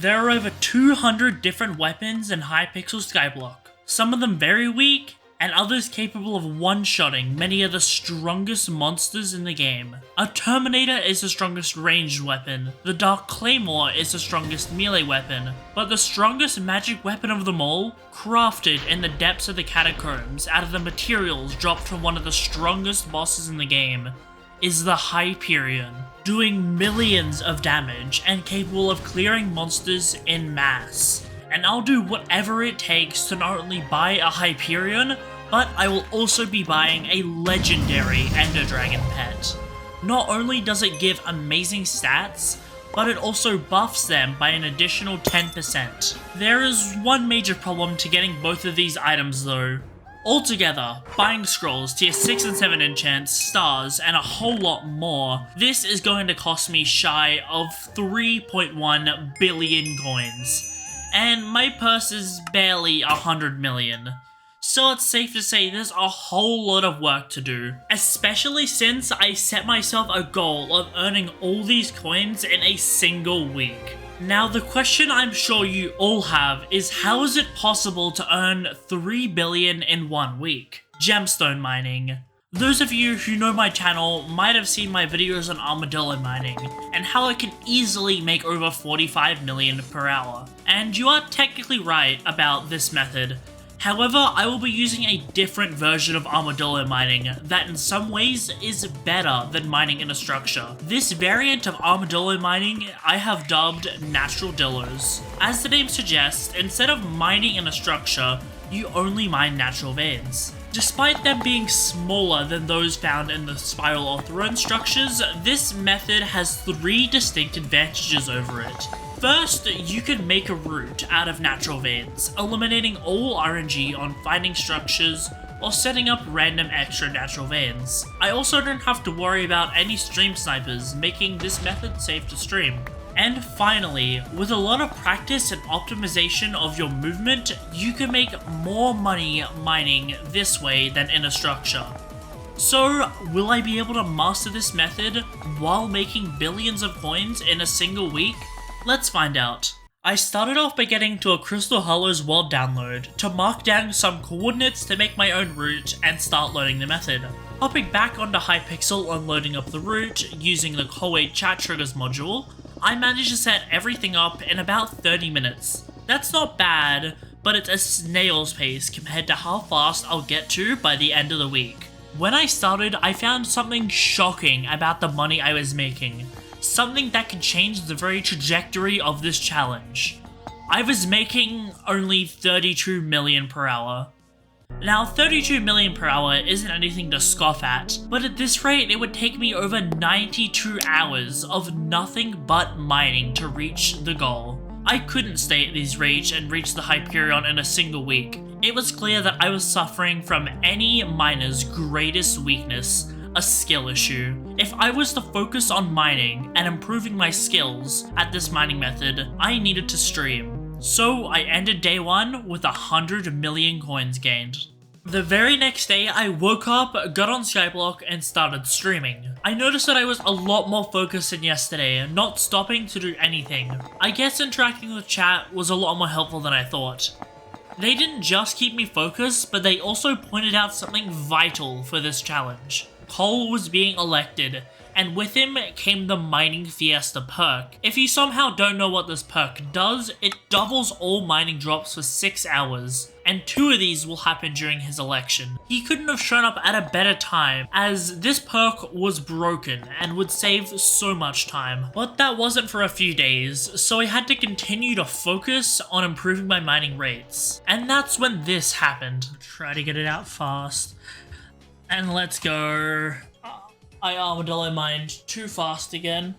There are over 200 different weapons in Hypixel Skyblock, some of them very weak, and others capable of one-shotting many of the strongest monsters in the game. A Terminator is the strongest ranged weapon, the Dark Claymore is the strongest melee weapon, but the strongest magic weapon of them all, crafted in the depths of the catacombs out of the materials dropped from one of the strongest bosses in the game, is the Hyperion, doing millions of damage and capable of clearing monsters in mass. And I'll do whatever it takes to not only buy a Hyperion, but I will also be buying a legendary Ender Dragon pet. Not only does it give amazing stats, but it also buffs them by an additional 10%. There is one major problem to getting both of these items though. Altogether, buying scrolls, tier 6 and 7 enchants, stars, and a whole lot more, this is going to cost me shy of 3.1 billion coins. And my purse is barely 100 million. So it's safe to say there's a whole lot of work to do, especially since I set myself a goal of earning all these coins in a single week. Now the question I'm sure you all have is, how is it possible to earn 3 billion in 1 week? Gemstone mining. Those of you who know my channel might have seen my videos on Armadillo mining, and how I can easily make over 45 million per hour. And you are technically right about this method. However, I will be using a different version of Armadillo mining that in some ways is better than mining in a structure. This variant of Armadillo mining I have dubbed Natural Dillos. As the name suggests, instead of mining in a structure, you only mine natural veins. Despite them being smaller than those found in the spiral or throne structures, this method has 3 distinct advantages over it. First, you can make a route out of natural veins, eliminating all RNG on finding structures or setting up random extra natural veins. I also don't have to worry about any stream snipers, making this method safe to stream. And finally, with a lot of practice and optimization of your movement, you can make more money mining this way than in a structure. So, will I be able to master this method while making billions of coins in a single week? Let's find out. I started off by getting to a Crystal Hollows world download to mark down some coordinates to make my own route and start loading the method. Hopping back onto Hypixel and loading up the route using the Koei chat triggers module, I managed to set everything up in about 30 minutes. That's not bad, but it's a snail's pace compared to how fast I'll get to by the end of the week. When I started, I found something shocking about the money I was making. Something that could change the very trajectory of this challenge. I was making only 32 million per hour. Now, 32 million per hour isn't anything to scoff at, but at this rate it would take me over 92 hours of nothing but mining to reach the goal. I couldn't stay at these rates and reach the Hyperion in a single week. It was clear that I was suffering from any miner's greatest weakness, a skill issue. If I was to focus on mining and improving my skills at this mining method, I needed to stream. So I ended day 1 with 100 million coins gained. The very next day I woke up, got on Skyblock and started streaming. I noticed that I was a lot more focused than yesterday, not stopping to do anything. I guess interacting with chat was a lot more helpful than I thought. They didn't just keep me focused, but they also pointed out something vital for this challenge. Cole was being elected, and with him came the Mining Fiesta perk. If you somehow don't know what this perk does, it doubles all mining drops for 6 hours, and 2 of these will happen during his election. He couldn't have shown up at a better time, as this perk was broken and would save so much time. But that wasn't for a few days, so I had to continue to focus on improving my mining rates. And that's when this happened. Try to get it out fast. And let's go. I Armadillo mined too fast again.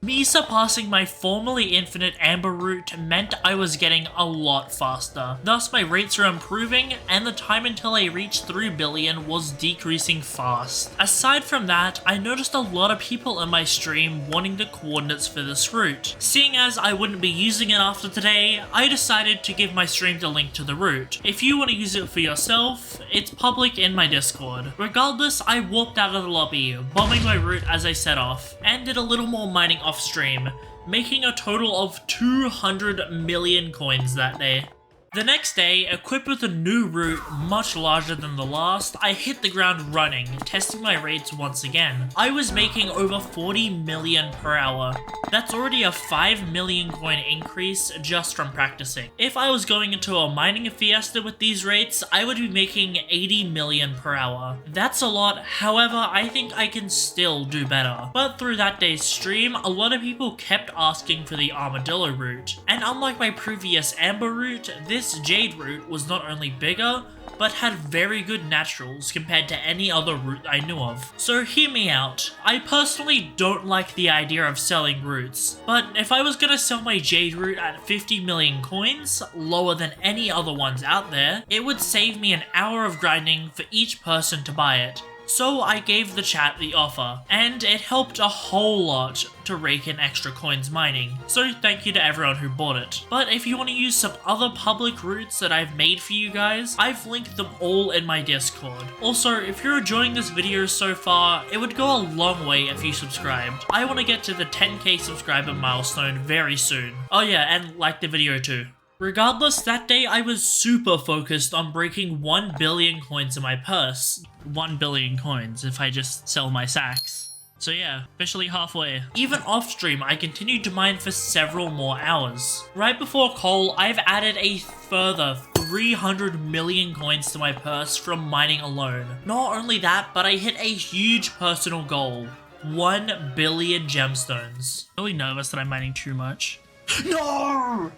Me surpassing my formerly infinite amber route meant I was getting a lot faster. Thus my rates are improving and the time until I reached 3 billion was decreasing fast. Aside from that, I noticed a lot of people in my stream wanting the coordinates for this route. Seeing as I wouldn't be using it after today, I decided to give my stream the link to the route. If you want to use it for yourself, it's public in my Discord. Regardless, I warped out of the lobby, bombing my route as I set off, and did a little more mining off stream, making a total of 200 million coins that day. The next day, equipped with a new route much larger than the last, I hit the ground running, testing my rates once again. I was making over 40 million per hour. That's already a 5 million coin increase just from practicing. If I was going into a mining fiesta with these rates, I would be making 80 million per hour. That's a lot, however, I think I can still do better. But through that day's stream, a lot of people kept asking for the Armadillo route. And unlike my previous Amber route, this Jade route was not only bigger, but had very good naturals compared to any other route I knew of. So hear me out. I personally don't like the idea of selling routes, but if I was gonna sell my Jade route at 50 million coins, lower than any other ones out there, it would save me an hour of grinding for each person to buy it. So I gave the chat the offer, and it helped a whole lot to rake in extra coins mining, so thank you to everyone who bought it. But if you want to use some other public routes that I've made for you guys, I've linked them all in my Discord. Also, if you're enjoying this video so far, it would go a long way if you subscribed. I want to get to the 10k subscriber milestone very soon. Oh yeah, and like the video too. Regardless, that day I was super focused on breaking 1 billion coins in my purse. 1 billion coins if I just sell my sacks. So yeah, officially halfway. Even off stream, I continued to mine for several more hours. Right before coal, I've added a further 300 million coins to my purse from mining alone. Not only that, but I hit a huge personal goal. 1 billion gemstones. I'm really nervous that I'm mining too much. No!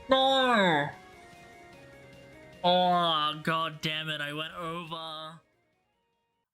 No! Oh, god damn it, I went over.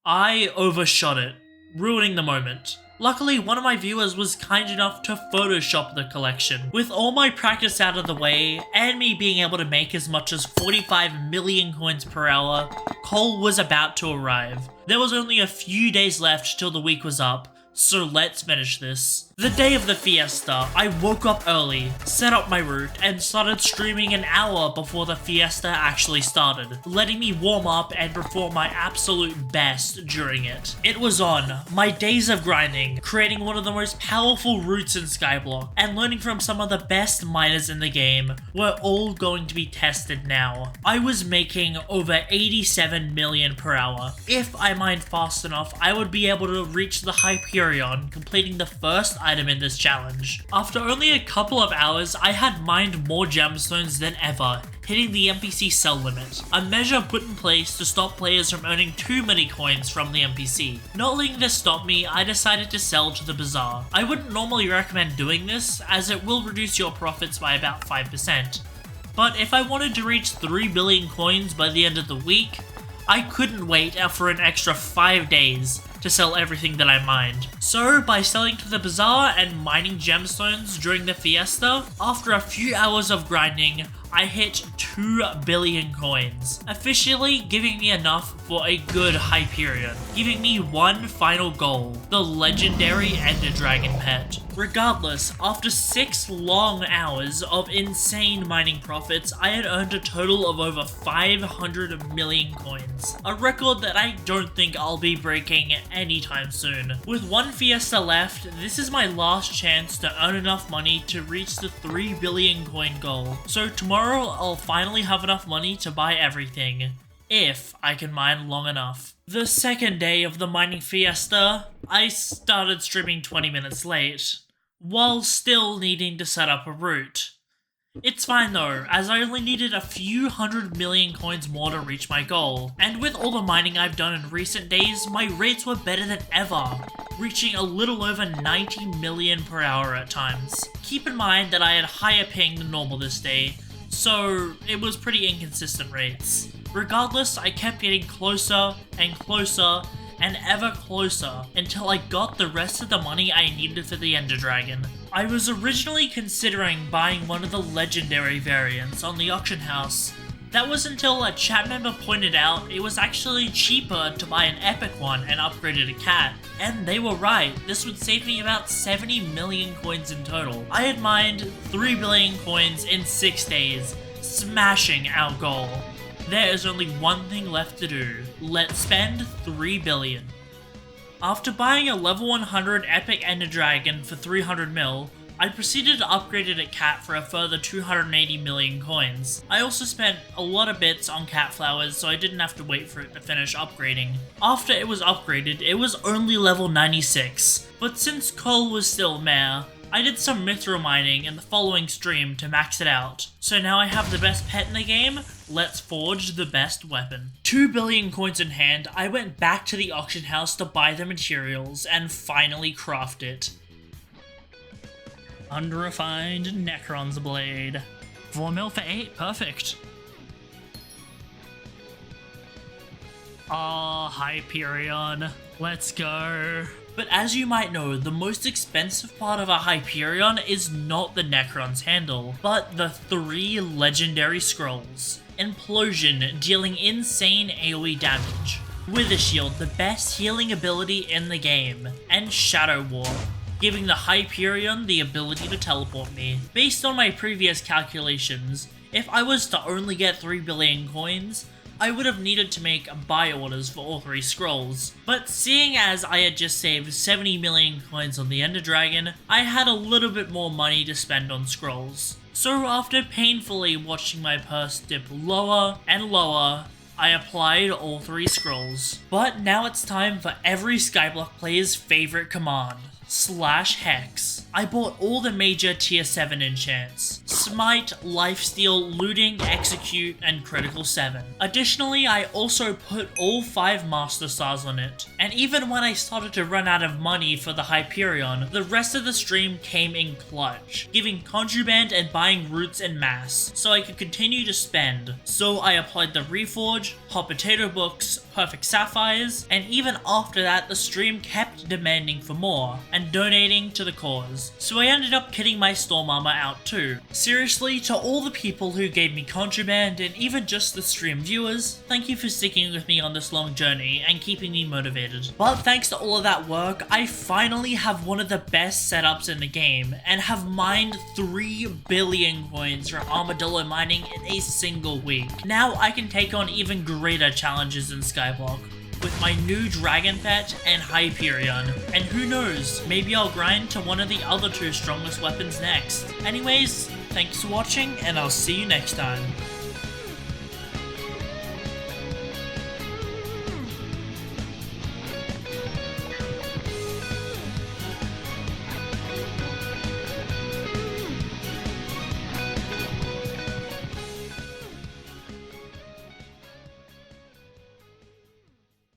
I overshot it, ruining the moment. Luckily, one of my viewers was kind enough to Photoshop the collection. With all my practice out of the way, and me being able to make as much as 45 million coins per hour, coal was about to arrive. There was only a few days left till the week was up, so let's finish this. The day of the fiesta, I woke up early, set up my route, and started streaming an hour before the fiesta actually started, letting me warm up and perform my absolute best during it. It was on. My days of grinding, creating one of the most powerful routes in Skyblock, and learning from some of the best miners in the game were all going to be tested now. I was making over 87 million per hour. If I mined fast enough, I would be able to reach the Hyperion, completing the first item in this challenge. After only a couple of hours, I had mined more gemstones than ever, hitting the NPC sell limit, a measure put in place to stop players from earning too many coins from the NPC. Not letting this stop me, I decided to sell to the bazaar. I wouldn't normally recommend doing this, as it will reduce your profits by about 5%. But if I wanted to reach 3 billion coins by the end of the week, I couldn't wait for an extra 5 days to sell everything that I mined. So, by selling to the bazaar and mining gemstones during the fiesta, after a few hours of grinding, I hit 2 billion coins, officially giving me enough for a good Hyperion, giving me one final goal, the legendary Ender Dragon pet. Regardless, after 6 long hours of insane mining profits, I had earned a total of over 500 million coins, a record that I don't think I'll be breaking anytime soon. With one fiesta left, this is my last chance to earn enough money to reach the 3 billion coin goal. So tomorrow I'll finally have enough money to buy everything, if I can mine long enough. The second day of the mining fiesta, I started streaming 20 minutes late, while still needing to set up a route. It's fine though, as I only needed a few 100 million coins more to reach my goal, and with all the mining I've done in recent days, my rates were better than ever, reaching a little over 90 million per hour at times. Keep in mind that I had higher ping than normal this day, so it was pretty inconsistent rates. Regardless, I kept getting closer and closer and ever closer until I got the rest of the money I needed for the Ender Dragon. I was originally considering buying one of the legendary variants on the auction house. That was until a chat member pointed out it was actually cheaper to buy an epic one and upgrade it a cat. And they were right, this would save me about 70 million coins in total. I had mined 3 billion coins in 6 days, smashing our goal. There is only one thing left to do. Let's spend 3 billion. After buying a level 100 epic Ender Dragon for 300 mil, I proceeded to upgrade it at Cat for a further 280 million coins. I also spent a lot of bits on cat flowers, so I didn't have to wait for it to finish upgrading. After it was upgraded, it was only level 96, but since coal was still meh, I did some mithril mining in the following stream to max it out. So now I have the best pet in the game, let's forge the best weapon. 2 billion coins in hand, I went back to the auction house to buy the materials and finally craft it. Unrefined Necron's Blade. 4 mil for 8, perfect. Ah, Hyperion, let's go. But as you might know, the most expensive part of a Hyperion is not the Necron's handle, but the 3 legendary scrolls. Implosion, dealing insane AoE damage. Wither Shield, the best healing ability in the game. And Shadow Warp, giving the Hyperion the ability to teleport me. Based on my previous calculations, if I was to only get 3 billion coins, I would have needed to make buy orders for all 3 scrolls. But seeing as I had just saved 70 million coins on the Ender Dragon, I had a little bit more money to spend on scrolls. So after painfully watching my purse dip lower and lower, I applied all 3 scrolls. But now it's time for every Skyblock player's favorite command. /Hex. I bought all the major tier 7 enchants. Smite, Lifesteal, Looting, Execute, and Critical 7. Additionally, I also put all 5 Master Stars on it. And even when I started to run out of money for the Hyperion, the rest of the stream came in clutch, giving contraband and buying roots en masse, so I could continue to spend. So I applied the Reforge, Hot Potato Books, Perfect Sapphires, and even after that the stream kept demanding for more, and donating to the cause. So I ended up kitting my Storm Armor out too. Seriously, to all the people who gave me contraband and even just the stream viewers, thank you for sticking with me on this long journey and keeping me motivated. But thanks to all of that work, I finally have one of the best setups in the game and have mined 3 billion coins from Armadillo mining in a single week. Now I can take on even greater challenges in Skyblock with my new dragon pet and Hyperion, and who knows, maybe I'll grind to one of the other 2 strongest weapons next. Anyways, thanks for watching and I'll see you next time.